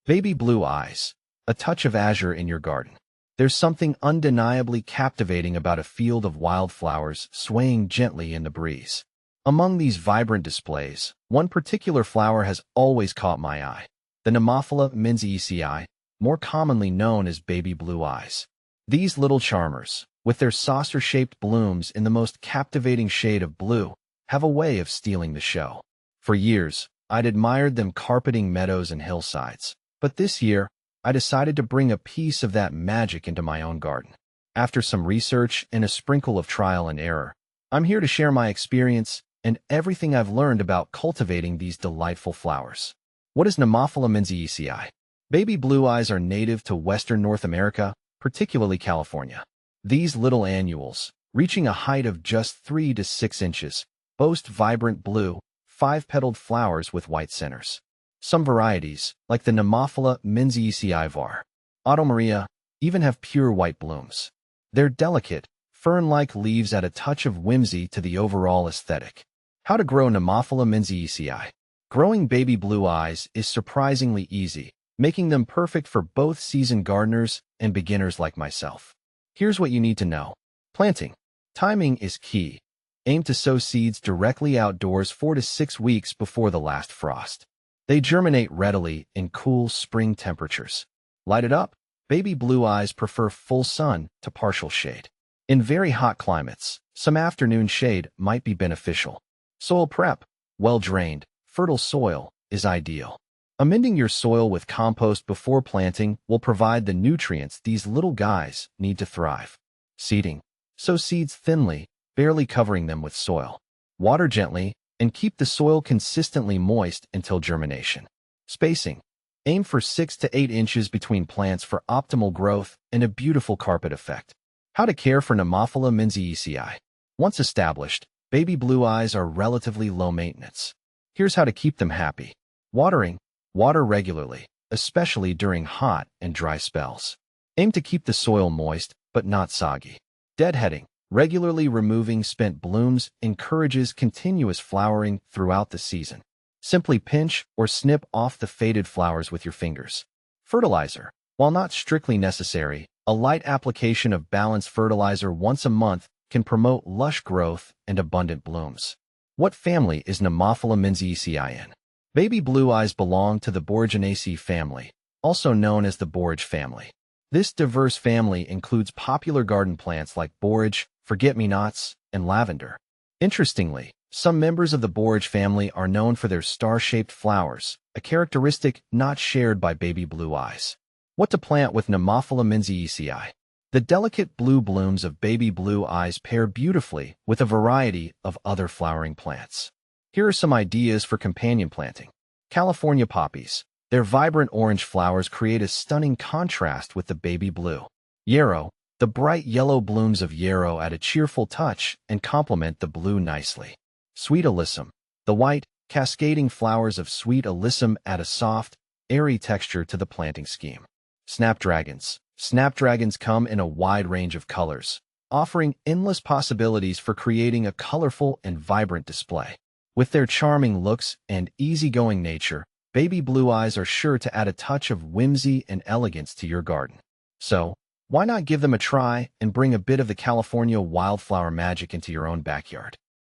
Baby blue eyes, a touch of azure in your garden. There's something undeniably captivating about a field of wildflowers swaying gently in the breeze. Among these vibrant displays, one particular flower has always caught my eye, the Nemophila Menziesii, more commonly known as baby blue eyes. These little charmers, with their saucer-shaped blooms in the most captivating shade of blue, have a way of stealing the show. For years, I'd admired them carpeting meadows and hillsides, but this year, I decided to bring a piece of that magic into my own garden. After some research and a sprinkle of trial and error, I'm here to share my experience and everything I've learned about cultivating these delightful flowers. What is Nemophila menziesii? Baby blue eyes are native to western North America, particularly California. These little annuals, reaching a height of just 3 to 6 inches, boast vibrant blue, 5-petaled flowers with white centers. Some varieties, like the Nemophila Menziesii var. Maria, even have pure white blooms. Their delicate, fern-like leaves add a touch of whimsy to the overall aesthetic. How to grow Nemophila menziesii? Growing baby blue eyes is surprisingly easy, making them perfect for both seasoned gardeners and beginners like myself. Here's what you need to know. Planting. Timing is key. Aim to sow seeds directly outdoors 4 to 6 weeks before the last frost. They germinate readily in cool spring temperatures. Light it up. Baby blue eyes prefer full sun to partial shade. In very hot climates, some afternoon shade might be beneficial. Soil prep. Well-drained, fertile soil is ideal. Amending your soil with compost before planting will provide the nutrients these little guys need to thrive. Seeding. Sow seeds thinly, barely covering them with soil. Water gently, and keep the soil consistently moist until germination. Spacing. Aim for 6 to 8 inches between plants for optimal growth and a beautiful carpet effect. How to care for Nemophila menziesii. Once established, baby blue eyes are relatively low maintenance. Here's how to keep them happy. Watering. Water regularly, especially during hot and dry spells. Aim to keep the soil moist, but not soggy. Deadheading. Regularly removing spent blooms encourages continuous flowering throughout the season. Simply pinch or snip off the faded flowers with your fingers. Fertilizer. While not strictly necessary, a light application of balanced fertilizer once a month can promote lush growth and abundant blooms. What family is Nemophila menziesii in? Baby blue eyes belong to the Boraginaceae family, also known as the borage family. This diverse family includes popular garden plants like borage, forget-me-nots, and lavender. Interestingly, some members of the borage family are known for their star-shaped flowers, a characteristic not shared by baby blue eyes. What to plant with Nemophila menziesii? The delicate blue blooms of baby blue eyes pair beautifully with a variety of other flowering plants. Here are some ideas for companion planting. California poppies. Their vibrant orange flowers create a stunning contrast with the baby blue. Yarrow. The bright yellow blooms of yarrow add a cheerful touch and complement the blue nicely. Sweet alyssum. The white, cascading flowers of sweet alyssum add a soft, airy texture to the planting scheme. Snapdragons. Snapdragons come in a wide range of colors, offering endless possibilities for creating a colorful and vibrant display. With their charming looks and easygoing nature, baby blue eyes are sure to add a touch of whimsy and elegance to your garden. So, why not give them a try and bring a bit of the California wildflower magic into your own backyard?